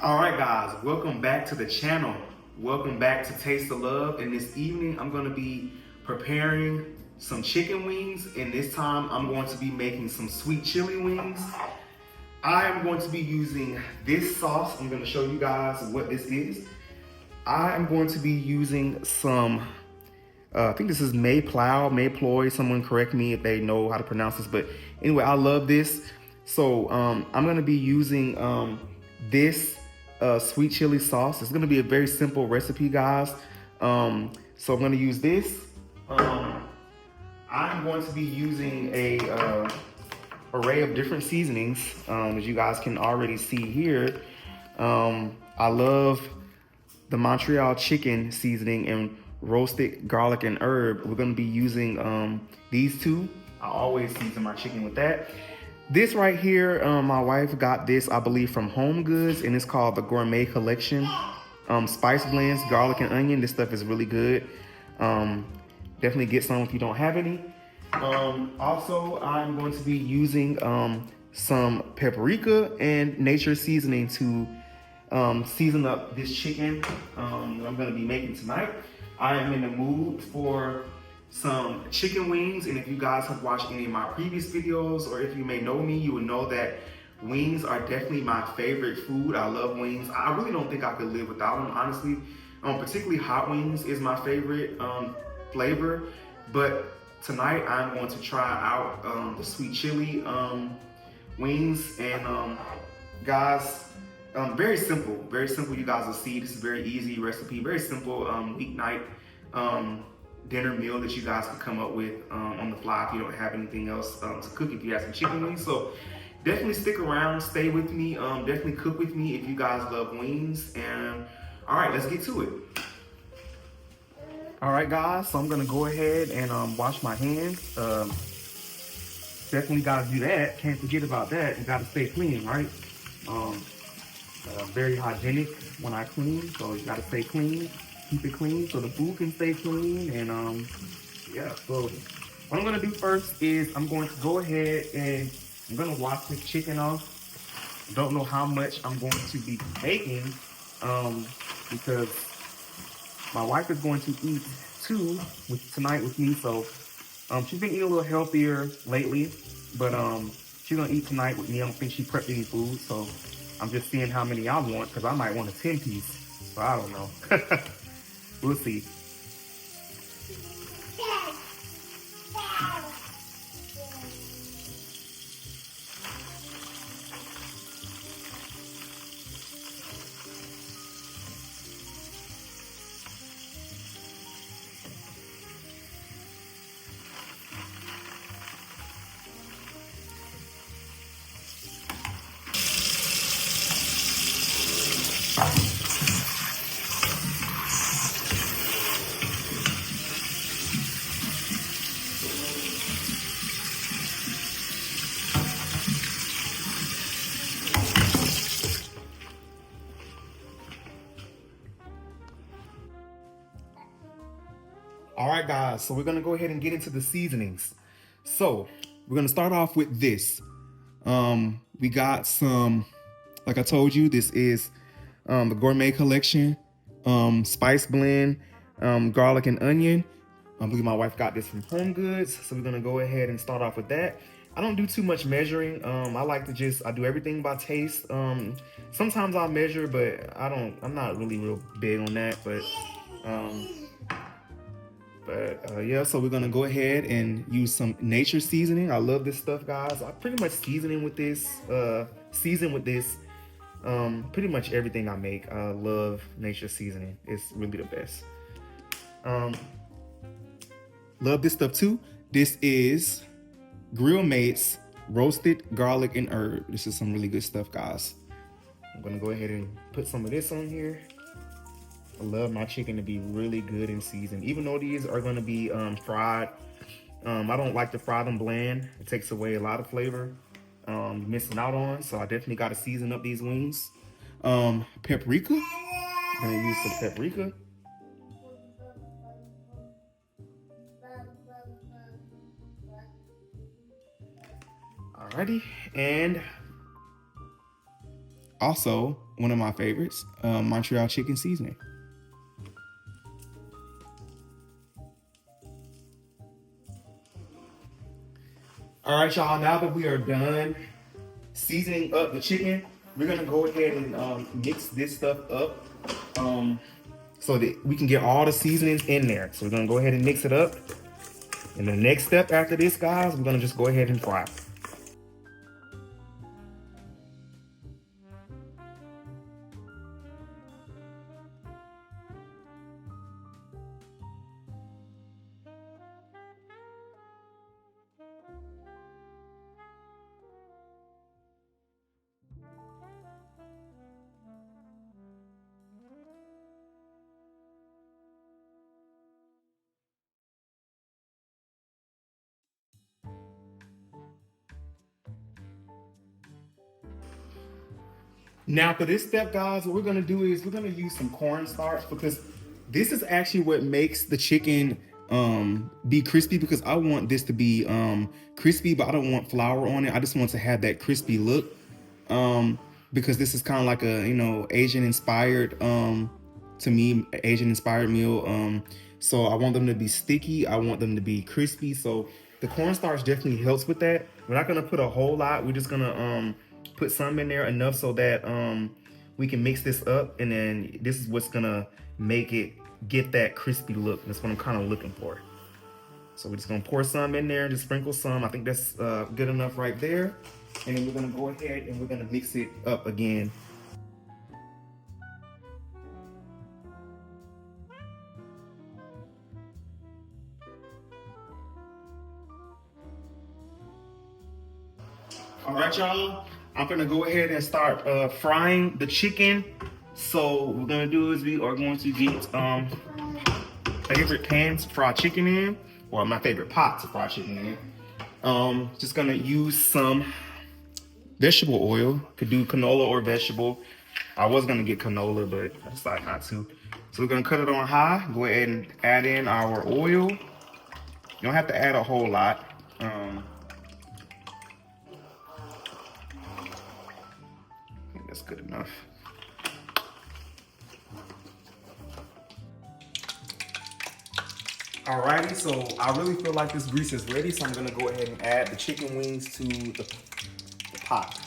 All right, guys, welcome back to the channel. Welcome back to Taste of Love. And this evening, I'm going to be preparing some chicken wings. And this time, I'm going to be making some sweet chili wings. I am going to be using this sauce. I'm going to show you guys what this is. I am going to be using some, I think this is Mayploy. Someone correct me if they know how to pronounce this. But anyway, I love this. So I'm going to be using this sweet chili sauce. It's going to be a very simple recipe, guys. So I'm going to use this. I'm going to be using a array of different seasonings, as you guys can already see here. I love the Montreal chicken seasoning and roasted garlic and herb. We're going to be using these two. I always season my chicken with that. This right here, my wife got this, I believe, from Home Goods, and it's called the Gourmet Collection. Spice blends, garlic and onion. This stuff is really good. Definitely get some if you don't have any. Also, I'm going to be using some paprika and nature seasoning to season up this chicken that I'm going to be making tonight. I am in the mood for some chicken wings, and if you guys have watched any of my previous videos, or if you may know me, you would know that wings are definitely my favorite food. I love wings. I really don't think I could live without them, honestly. Particularly hot wings is my favorite flavor, but tonight I'm going to try out the sweet chili wings, and guys, very simple, you guys will see. This is a very easy recipe, very simple weeknight dinner meal that you guys can come up with on the fly if you don't have anything else to cook, if you have some chicken wings. So definitely stick around, stay with me, definitely cook with me if you guys love wings. And all right, let's get to it. All right, guys, so I'm gonna go ahead and wash my hands. Definitely gotta do that, can't forget about that. You gotta stay clean, right? Very hygienic when I clean, so you gotta stay clean. Keep it clean so the food can stay clean. And yeah, so what I'm gonna do first is I'm going to go ahead and I'm gonna wash this chicken off. Don't know how much I'm going to be making because my wife is going to eat too tonight with me. So she's been eating a little healthier lately, but she's gonna eat tonight with me. I don't think she prepped any food, so I'm just seeing how many I want, because I might want a 10-piece, so I don't know. We'll see. All right, guys, so we're gonna go ahead and get into the seasonings. So we're gonna start off with this. We got some, like I told you, this is the Gourmet Collection spice blend, garlic and onion. I believe my wife got this from Home Goods, so we're gonna go ahead and start off with that. I don't do too much measuring. I like to I do everything by taste. Sometimes I'll measure, but I'm not really real big on that. Yeah, so we're gonna go ahead and use some nature seasoning. I love this stuff, guys. I pretty much season with this pretty much everything I make. I love nature seasoning. It's really the best. Love this stuff too. This is Grill Mates roasted garlic and herb. This is some really good stuff, guys. I'm gonna go ahead and put some of this on here. I love my chicken to be really good and seasoned. Even though these are gonna be fried, I don't like to fry them bland. It takes away a lot of flavor you're missing out on. So I definitely gotta season up these wings. Paprika. I'm gonna use some paprika. Alrighty, and also one of my favorites, Montreal chicken seasoning. All right, y'all, now that we are done seasoning up the chicken, we're gonna go ahead and mix this stuff up so that we can get all the seasonings in there. So we're gonna go ahead and mix it up. And the next step after this, guys, we're gonna just go ahead and fry. Now for this step, guys, what we're gonna do is we're gonna use some cornstarch because this is actually what makes the chicken be crispy, because I want this to be crispy, but I don't want flour on it. I just want to have that crispy look. Because this is kind of like a, Asian inspired to me, Asian inspired meal. So I want them to be sticky, I want them to be crispy. So the cornstarch definitely helps with that. We're not gonna put a whole lot, we're just gonna put some in there, enough so that we can mix this up, and then this is what's gonna make it get that crispy look. That's what I'm kind of looking for. So we're just gonna pour some in there, just sprinkle some. I think that's good enough right there. And then we're gonna go ahead and we're gonna mix it up again. All right, y'all. I'm gonna go ahead and start frying the chicken. So what we're gonna do is we are going to get favorite pans to fry chicken in, or my favorite pot to fry chicken in. Just gonna use some vegetable oil. Could do canola or vegetable. I was gonna get canola, but I decided not to. So we're gonna cut it on high. Go ahead and add in our oil. You don't have to add a whole lot. I think that's good enough. Alrighty, so I really feel like this grease is ready, so I'm gonna go ahead and add the chicken wings to the pot.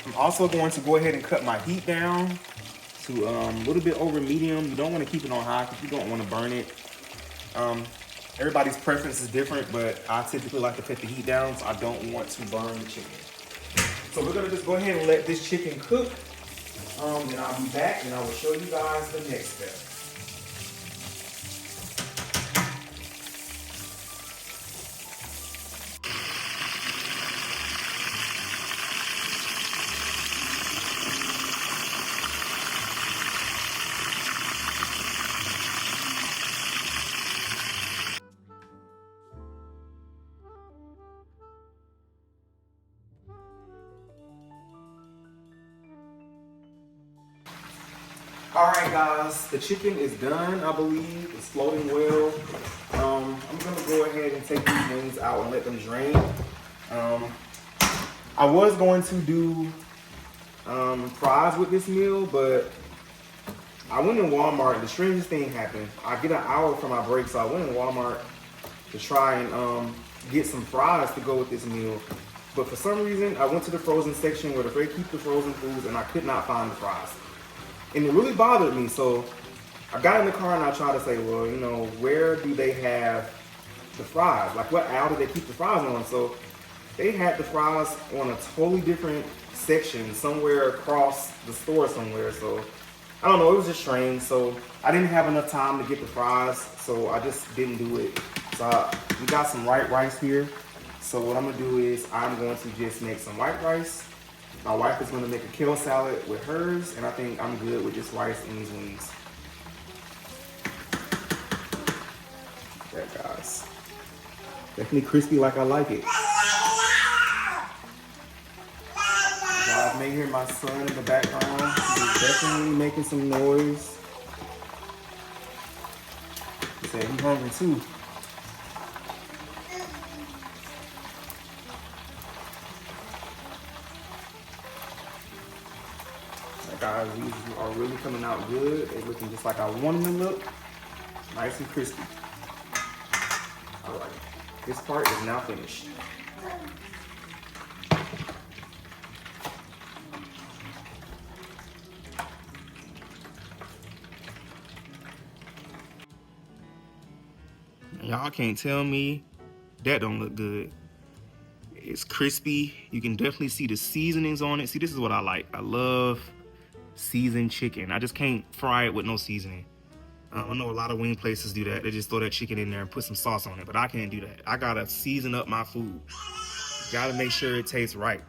I'm also going to go ahead and cut my heat down to a little bit over medium. You don't want to keep it on high because you don't want to burn it. Everybody's preference is different, but I typically like to cut the heat down so I don't want to burn the chicken. So we're gonna just go ahead and let this chicken cook. And I'll be back and I will show you guys the next step. All right, guys, the chicken is done, I believe. It's floating well. I'm gonna go ahead and take these wings out and let them drain. I was going to do fries with this meal, but I went in Walmart. The strangest thing happened. I get an hour for my break, so I went in Walmart to try and get some fries to go with this meal. But for some reason, I went to the frozen section where they keep the frozen foods, and I could not find the fries. And it really bothered me. So I got in the car and I tried to say, well, where do they have the fries? Like, what aisle do they keep the fries on? So they had the fries on a totally different section somewhere across the store somewhere. So I don't know, it was just strange. So I didn't have enough time to get the fries, so I just didn't do it. So we got some white rice here. So what I'm gonna do is I'm going to just make some white rice. My wife is gonna make a kale salad with hers, and I think I'm good with just rice and these wings. There, guys. Definitely crispy like I like it. Y'all may hear my son in the background. He's definitely making some noise. He said he's hungry too. Guys, these are really coming out good. They're looking just like I want them to look. Nice and crispy. All right, this part is now finished. Y'all can't tell me that don't look good. It's crispy. You can definitely see the seasonings on it. See, this is what I like. I love seasoned chicken. I just can't fry it with no seasoning. I know a lot of wing places do that. They just throw that chicken in there and put some sauce on it, but I can't do that. I gotta season up my food. Gotta make sure it tastes right.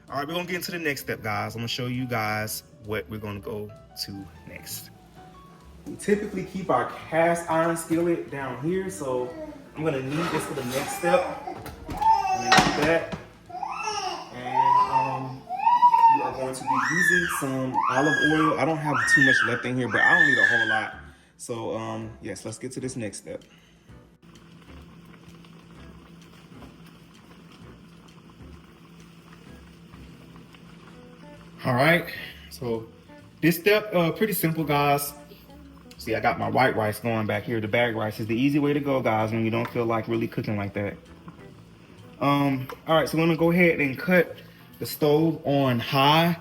All right, we're gonna get into the next step, guys. I'm gonna show you guys what we're gonna go to next. We typically keep our cast iron skillet down here, so I'm gonna need this for the next step. I'm gonna do that. And we are going to be using some olive oil. I don't have too much left in here, but I don't need a whole lot. So yes, let's get to this next step. All right, so this step, pretty simple, guys. See, I got my white rice going back here. The bag rice is the easy way to go, guys, when you don't feel like really cooking like that. All right, so I'm gonna go ahead and cut the stove on high.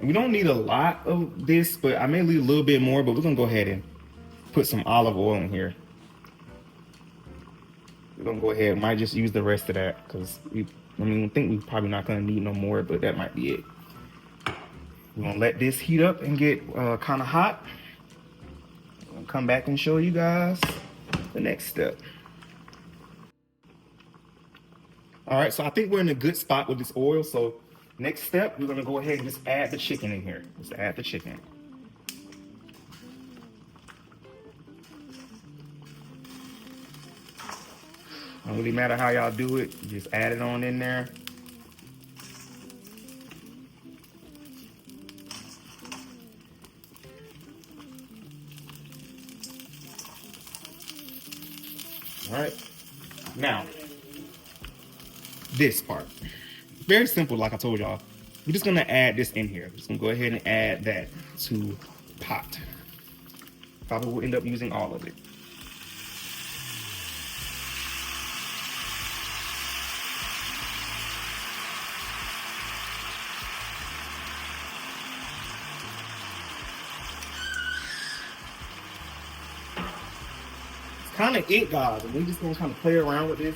We don't need a lot of this, but I may leave a little bit more, but we're gonna go ahead and put some olive oil in here. We're gonna go ahead, might just use the rest of that, because I think we're probably not gonna need no more, but that might be it. We're gonna let this heat up and get kind of hot. I'm gonna come back and show you guys the next step. All right, so I think we're in a good spot with this oil. So next step, we're gonna go ahead and just add the chicken in here. Just add the chicken. Don't really matter how y'all do it, you just add it on in there. All right, now, this part. Very simple, like I told y'all. We're just gonna add this in here. Just gonna go ahead and add that to the pot. Probably will end up using all of it. Kind of it, guys, and we're just gonna kind of play around with this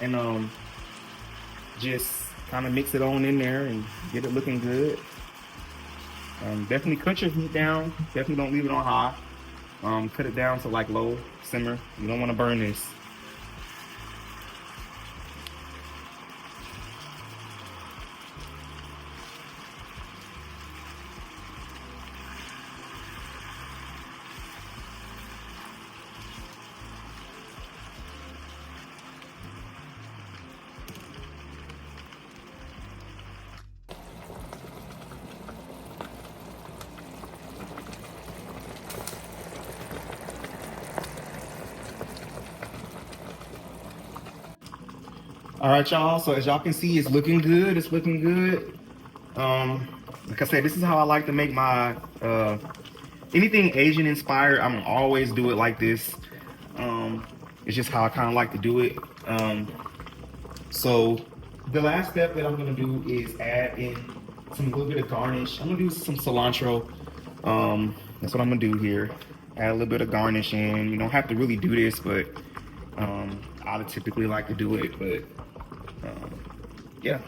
and just kind of mix it on in there and get it looking good. Definitely cut your heat down. Definitely don't leave it on high. Cut it down to like low simmer. You don't want to burn this. All right, y'all. So as y'all can see, it's looking good. It's looking good. Like I said, this is how I like to make my anything Asian inspired. I'm gonna always do it like this. It's just how I kind of like to do it. So the last step that I'm gonna do is add in some little bit of garnish. I'm gonna do some cilantro. That's what I'm gonna do here. Add a little bit of garnish in. You don't have to really do this, but I would typically like to do it. But yeah.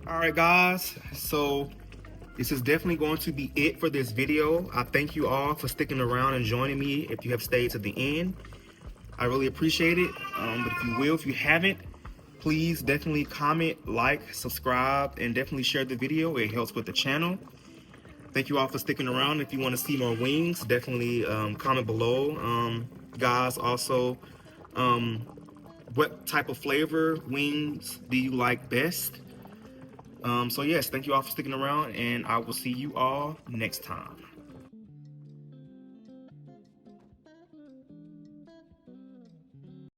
All right, guys. So this is definitely going to be it for this video. I thank you all for sticking around and joining me if you have stayed to the end. I really appreciate it. But if you haven't, please definitely comment, like, subscribe, and definitely share the video. It helps with the channel. Thank you all for sticking around. If you want to see more wings, definitely comment below. Guys, also, what type of flavor wings do you like best? So yes, thank you all for sticking around, and I will see you all next time.